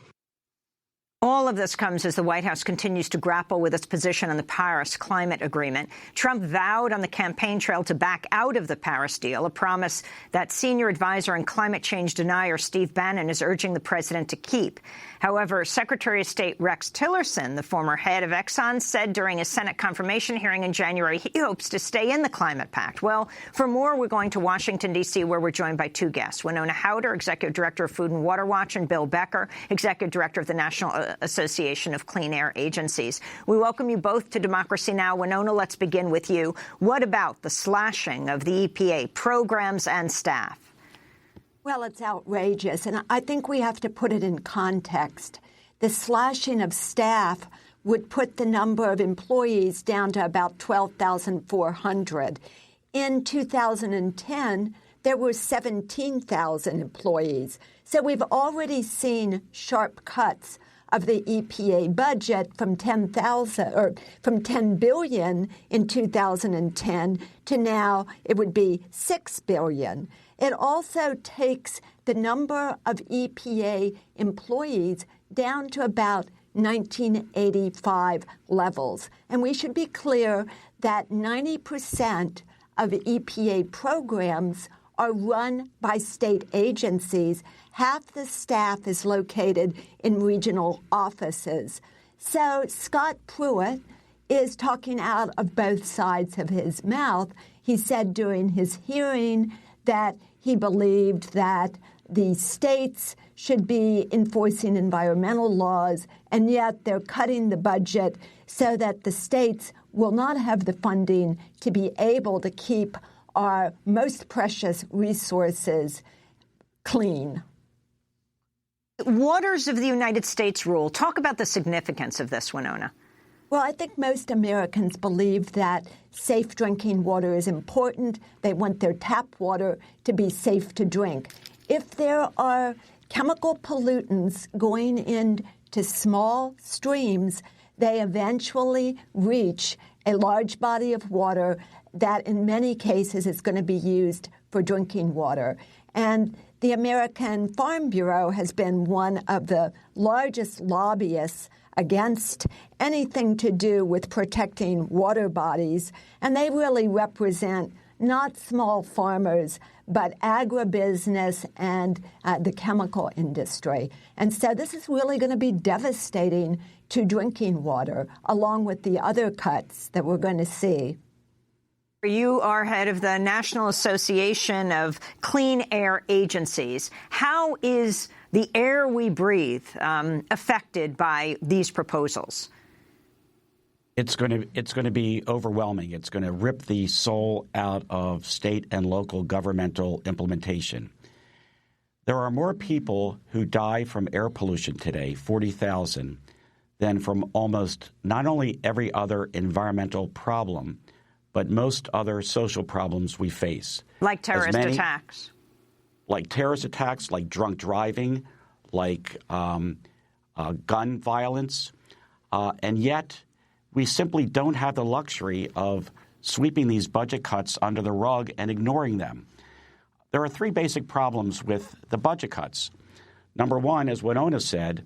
All of this comes as the White House continues to grapple with its position on the Paris Climate Agreement. Trump vowed on the campaign trail to back out of the Paris deal, a promise that senior advisor and climate change denier Steve Bannon is urging the president to keep. However, Secretary of State Rex Tillerson, the former head of Exxon, said during a Senate confirmation hearing in January he hopes to stay in the climate pact. Well, for more, we're going to Washington, D.C., where we're joined by two guests, Winona Howder, Executive Director of Food and Water Watch, and Bill Becker, Executive Director of the National Association of Clean Air Agencies. We welcome you both to Democracy Now! Winona, let's begin with you. What about the slashing of the EPA programs and staff? Well, it's outrageous, and I think we have to put it in context. The slashing of staff would put the number of employees down to about 12,400. In 2010, there were 17,000 employees. So we've already seen sharp cuts of the EPA budget from $10 billion in 2010 to now it would be $6 billion. It also takes the number of EPA employees down to about 1985 levels. And we should be clear that 90% of EPA programs are run by state agencies. Half the staff is located in regional offices. So Scott Pruitt is talking out of both sides of his mouth. He said during his hearing that he believed that the states should be enforcing environmental laws, and yet they're cutting the budget so that the states will not have the funding to be able to keep our most precious resources clean. Waters of the United States rule. Talk about the significance of this, Winona. Well, I think most Americans believe that safe drinking water is important. They want their tap water to be safe to drink. If there are chemical pollutants going into small streams, they eventually reach a large body of water that in many cases is going to be used for drinking water. And the American Farm Bureau has been one of the largest lobbyists against anything to do with protecting water bodies. And they really represent not small farmers, but agribusiness and the chemical industry. And so this is really going to be devastating to drinking water, along with the other cuts that we're going to see. You are head of the National Association of Clean Air Agencies. How is the air we breathe affected by these proposals? It's going to be overwhelming. It's going to rip the soul out of state and local governmental implementation. There are more people who die from air pollution today, 40,000, than from almost not only every other environmental problem, but most other social problems we face. Like terrorist attacks. Like terrorist attacks, like drunk driving, like gun violence. And yet we simply don't have the luxury of sweeping these budget cuts under the rug and ignoring them. There are three basic problems with the budget cuts. Number one, as Winona said,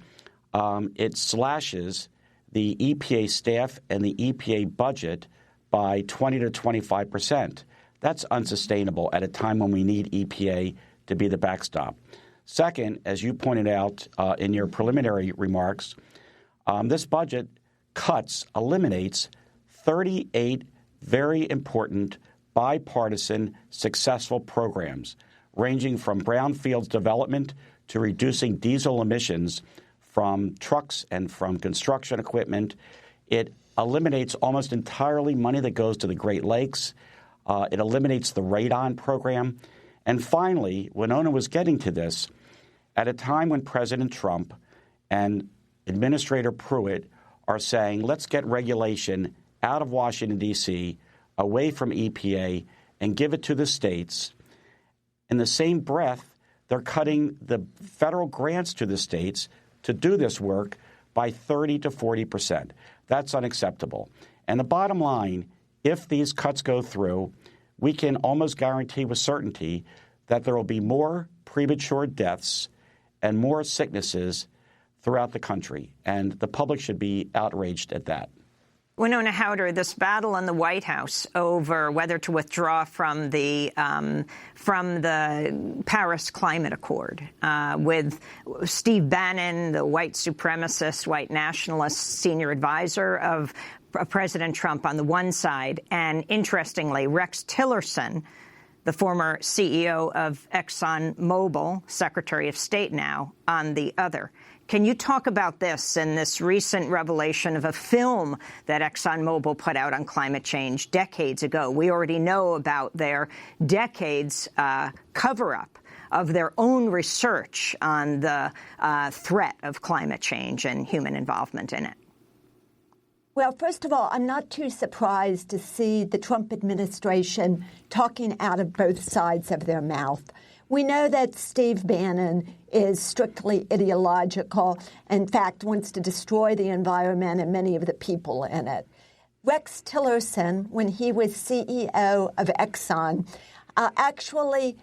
it slashes the EPA staff and the EPA budget by 20 to 25%. That's unsustainable at a time when we need EPA to be the backstop. Second, as you pointed out in your preliminary remarks, this budget eliminates 38 very important bipartisan successful programs, ranging from brownfields development to reducing diesel emissions from trucks and from construction equipment. It eliminates almost entirely money that goes to the Great Lakes. It eliminates the Radon program. And finally, Winona was getting to this at a time when President Trump and Administrator Pruitt are saying, let's get regulation out of Washington, D.C., away from EPA, and give it to the states. In the same breath, they're cutting the federal grants to the states to do this work by 30 to 40%. That's unacceptable. And the bottom line, if these cuts go through, we can almost guarantee with certainty that there will be more premature deaths and more sicknesses throughout the country. And the public should be outraged at that. Winona Howder, this battle in the White House over whether to withdraw from the Paris Climate Accord, with Steve Bannon, the white supremacist, white nationalist senior advisor of President Trump on the one side, and interestingly, Rex Tillerson, the former CEO of ExxonMobil, Secretary of State now, on the other. Can you talk about this and this recent revelation of a film that ExxonMobil put out on climate change decades ago? We already know about their decades cover-up of their own research on the threat of climate change and human involvement in it. Well, first of all, I'm not too surprised to see the Trump administration talking out of both sides of their mouth. We know that Steve Bannon is strictly ideological, in fact, wants to destroy the environment and many of the people in it. Rex Tillerson, when he was CEO of Exxon, actually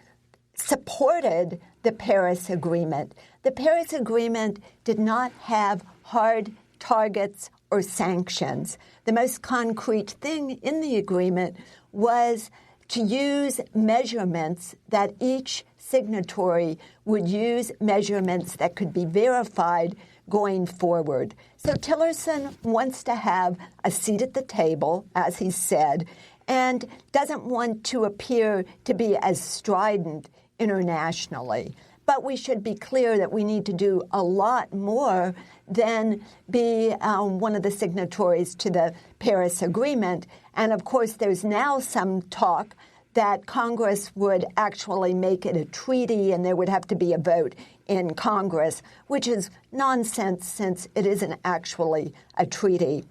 supported the Paris Agreement. The Paris Agreement did not have hard targets or sanctions. The most concrete thing in the agreement was to use measurements that each signatory would use, measurements that could be verified going forward. So Tillerson wants to have a seat at the table, as he said, and doesn't want to appear to be as strident internationally. But we should be clear that we need to do a lot more than be one of the signatories to the Paris Agreement. And, of course, there's now some talk that Congress would actually make it a treaty and there would have to be a vote in Congress, which is nonsense since it isn't actually a treaty.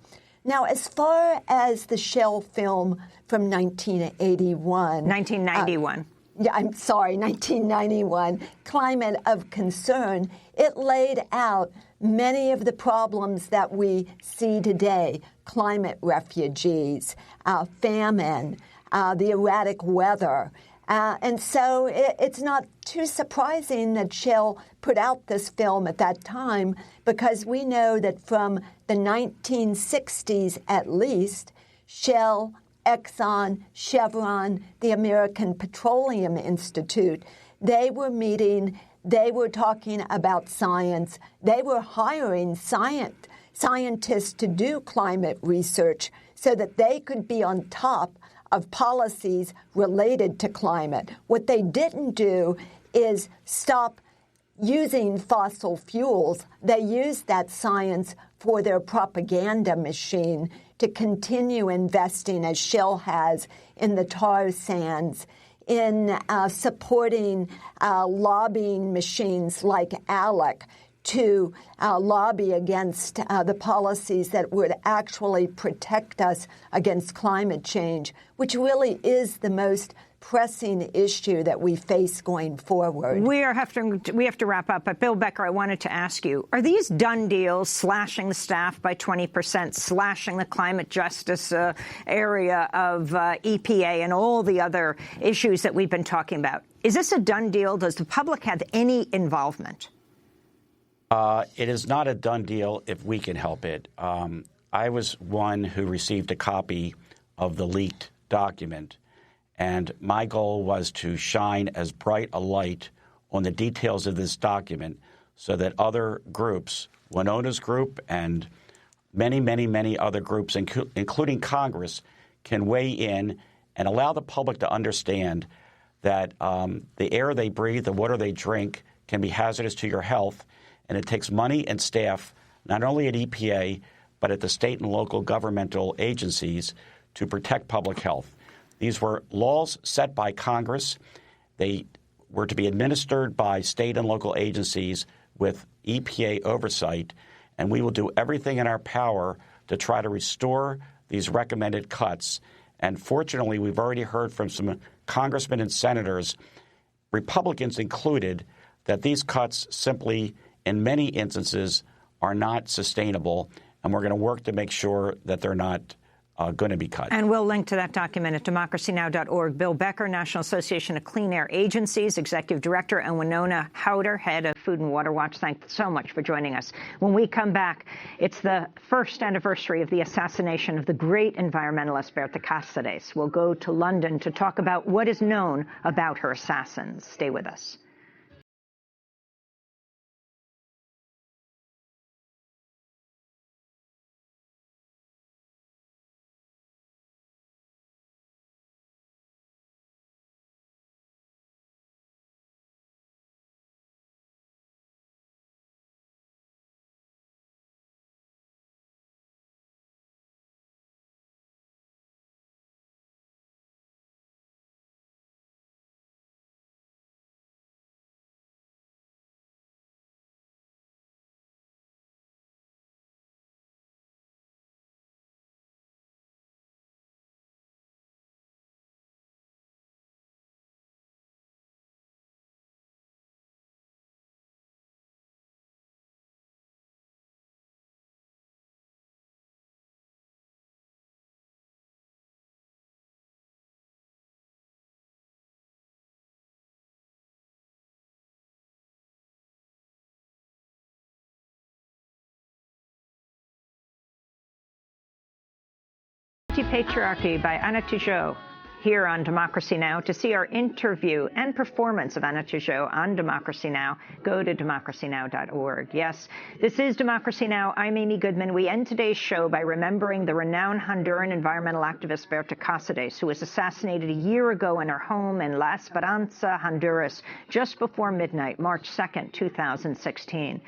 Now, as far as the Shell film from 1991. 1991. I'm sorry, 1991, Climate of Concern, it laid out many of the problems that we see today, climate refugees, famine, the erratic weather. And so it's not too surprising that Shell put out this film at that time, because we know that from the 1960s at least, Shell, Exxon, Chevron, the American Petroleum Institute, they were meeting, they were talking about science, they were hiring scientists to do climate research so that they could be on top of policies related to climate. What they didn't do is stop using fossil fuels. They used that science for their propaganda machine to continue investing, as Shell has, in the tar sands, in supporting lobbying machines like ALEC to lobby against the policies that would actually protect us against climate change, which really is the most pressing issue that we face going forward. We have to wrap up, but Bill Becker, I wanted to ask you, are these done deals, slashing the staff by 20%, slashing the climate justice area of EPA and all the other issues that we've been talking about? Is this a done deal? Does the public have any involvement? It is not a done deal if we can help it. I was one who received a copy of the leaked document, and my goal was to shine as bright a light on the details of this document so that other groups, Winona's group and many, many, many other groups, including Congress, can weigh in and allow the public to understand that the air they breathe, the water they drink can be hazardous to your health, and it takes money and staff, not only at EPA, but at the state and local governmental agencies to protect public health. These were laws set by Congress. They were to be administered by state and local agencies with EPA oversight, and we will do everything in our power to try to restore these recommended cuts. And fortunately, we've already heard from some congressmen and senators, Republicans included, that these cuts simply in many instances are not sustainable, and we're going to work to make sure that they're not going to be cut. And we'll link to that document at democracynow.org. Bill Becker, National Association of Clean Air Agencies Executive Director, and Winona Howder, Head of Food and Water Watch. Thanks so much for joining us. When we come back, it's the first anniversary of the assassination of the great environmentalist Berta Cáceres. We'll go to London to talk about what is known about her assassins. Stay with us. Patriarchy by Anna Tijoux here on Democracy Now! To see our interview and performance of Anna Tijoux on Democracy Now!, go to democracynow.org. Yes, this is Democracy Now! I'm Amy Goodman. We end today's show by remembering the renowned Honduran environmental activist Berta Cáceres, who was assassinated a year ago in her home in La Esperanza, Honduras, just before midnight, March 2nd, 2016.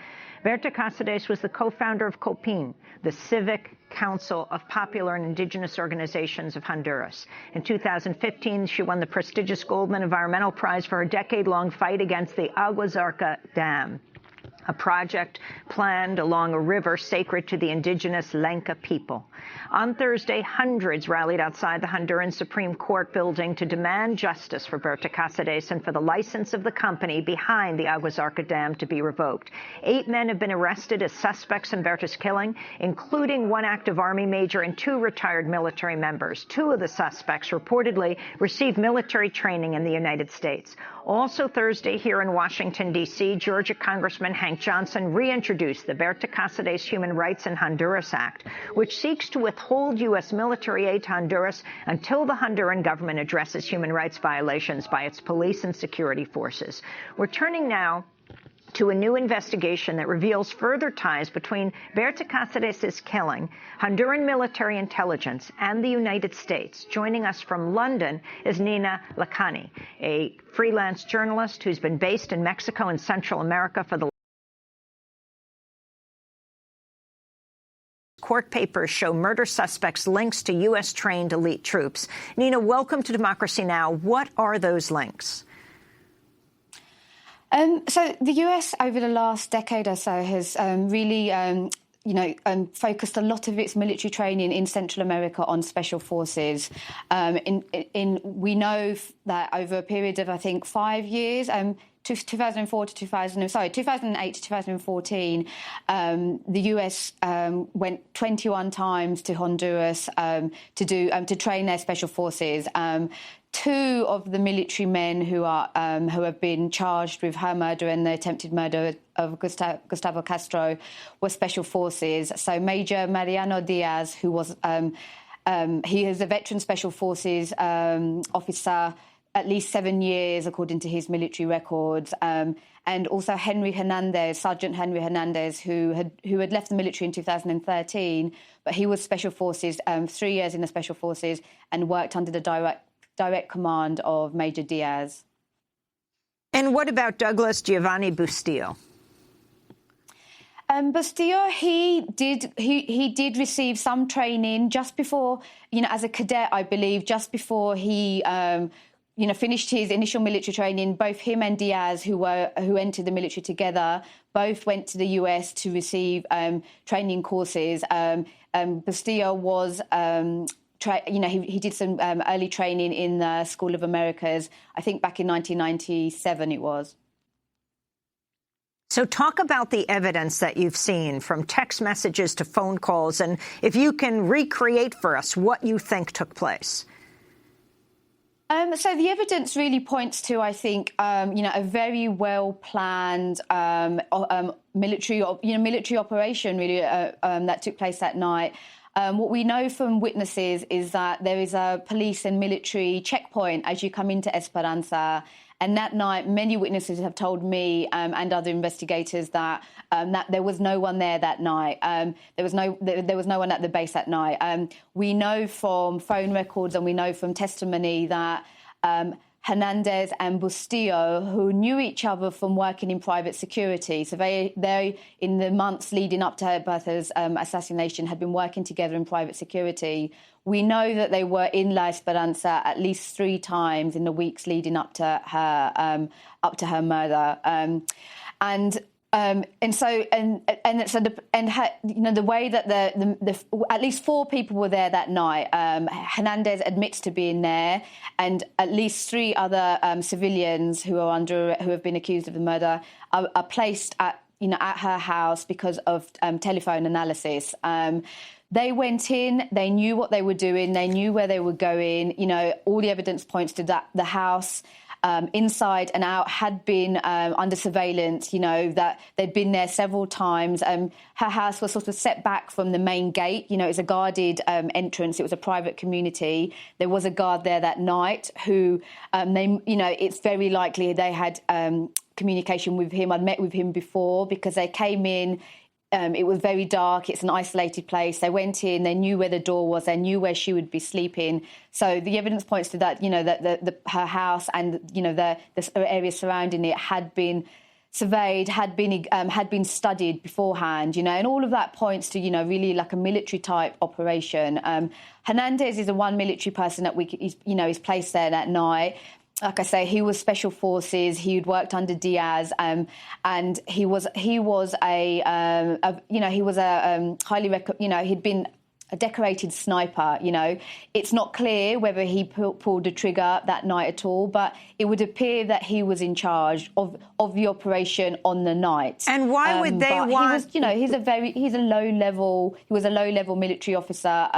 Berta Cáceres was the co-founder of COPIN, the Civic Council of Popular and Indigenous Organizations of Honduras. In 2015, she won the prestigious Goldman Environmental Prize for her decade-long fight against the Agua Zarca Dam, a project planned along a river sacred to the indigenous Lenca people. On Thursday, hundreds rallied outside the Honduran Supreme Court building to demand justice for Berta Cáceres and for the license of the company behind the Agua Zarca Dam to be revoked. 8 men have been arrested as suspects in Berta's killing, including one active Army major and 2 retired military members. 2 of the suspects reportedly received military training in the United States. Also Thursday, here in Washington, D.C., Georgia Congressman Hank Johnson reintroduced the Berta Cáceres Human Rights in Honduras Act, which seeks to withhold U.S. military aid to Honduras until the Honduran government addresses human rights violations by its police and security forces. We're turning now to a new investigation that reveals further ties between Berta Cáceres' killing, Honduran military intelligence, and the United States. Joining us from London is Nina Lakhani, a freelance journalist who's been based in Mexico and Central America for the court papers show murder suspects' links to U.S.-trained elite troops. Nina, welcome to Democracy Now! What are those links? So the U.S. over the last decade or so has really focused a lot of its military training in Central America on special forces. We know that over a period of, I think, 5 years, 2008 to 2014, the US went 21 times to Honduras to train their special forces. 2 of the military men who have been charged with her murder and the attempted murder of Gustavo Castro were special forces. So Major Mariano Diaz, who was he is a veteran special forces officer, at least 7 years, according to his military records, and also Sergeant Henry Hernandez, who had left the military in 2013, but he was special forces, 3 years in the special forces, and worked under the direct command of Major Diaz. And what about Douglas Giovanni Bustillo? Bustillo, he did receive some training just before, as a cadet, I believe, just before he finished his initial military training. Both him and Diaz, who entered the military together, both went to the US to receive training courses. Bustillo was, he did some early training in the School of Americas. I think back in 1997 it was. So talk about the evidence that you've seen, from text messages to phone calls, and if you can recreate for us what you think took place. So the evidence really points to, I think, a very well-planned military operation really that took place that night. What we know from witnesses is that there is a police and military checkpoint as you come into Esperanza. And that night, many witnesses have told me and other investigators that there was no one there that night. There was no one at the base that night. We know from phone records and we know from testimony that Hernandez and Bustillo, who knew each other from working in private security, so they in the months leading up to Bertha's assassination, had been working together in private security. We know that they were in La Esperanza at least 3 times in the weeks leading up to her murder, the way that at least 4 people were there that night. Hernandez admits to being there, and at least 3 other civilians who have been accused of the murder are placed at her house because of telephone analysis. They went in, they knew what they were doing, they knew where they were going. All the evidence points to that. The house, inside and out, had been under surveillance, that they'd been there several times. Her house was sort of set back from the main gate. It was a guarded entrance. It was a private community. There was a guard there that night who, it's very likely they had communication with him. I'd met with him before because they came in. It was very dark. It's an isolated place. They went in. They knew where the door was. They knew where she would be sleeping. So the evidence points to that. That her house and the area surrounding it had been surveyed, had been studied beforehand. And all of that points to really like a military type operation. Hernandez is the one military person that is placed there that night. Like I say, he was special forces. He'd worked under Diaz, and he was a highly he'd been a decorated sniper. It's not clear whether he pulled the trigger that night at all, but it would appear that he was in charge of the operation on the night. And why would they want? He was a low level military officer.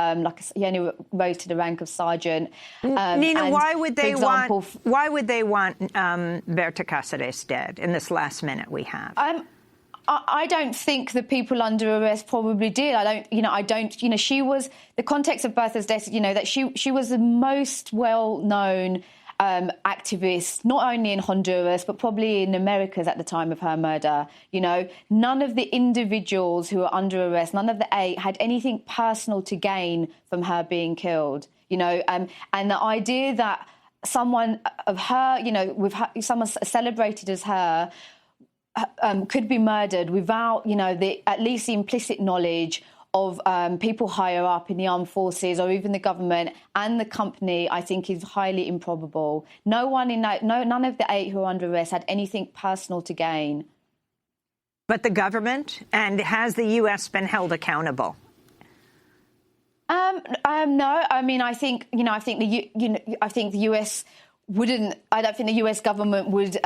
He only rose to the rank of sergeant. Nina, why would they want Berta Cáceres dead in this last minute we have? I don't think the people under arrest probably did. She was, the context of Bertha's death, that she was the most well-known activist, not only in Honduras, but probably in Americas at the time of her murder. None of the individuals who were under arrest, none of the 8 had anything personal to gain from her being killed, and the idea that someone of her, with her, someone celebrated as her, could be murdered without, at least the implicit knowledge of people higher up in the armed forces or even the government and the company, I think is highly improbable. None of the 8 who are under arrest had anything personal to gain. But the government, and has the U.S. been held accountable? No. I mean, I think the U.S. wouldn't. I don't think the U.S. government would.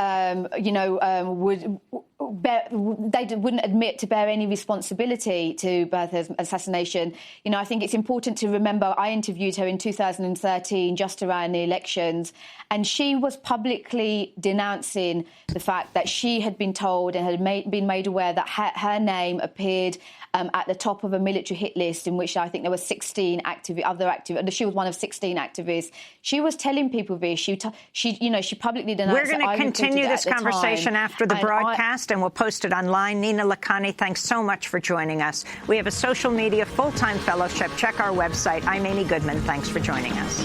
Wouldn't admit to bear any responsibility to Bertha's assassination. I think it's important to remember I interviewed her in 2013, just around the elections, and she was publicly denouncing the fact that she had been told and had been made aware that her name appeared at the top of a military hit list in which I think there were 16 other activists. She was one of 16 activists. She was telling people this. She publicly denounced. We're going to continue this conversation after the broadcast, and we'll post it online. Nina Lakhani, thanks so much for joining us. We have a social media full-time fellowship. Check our website. I'm Amy Goodman. Thanks for joining us.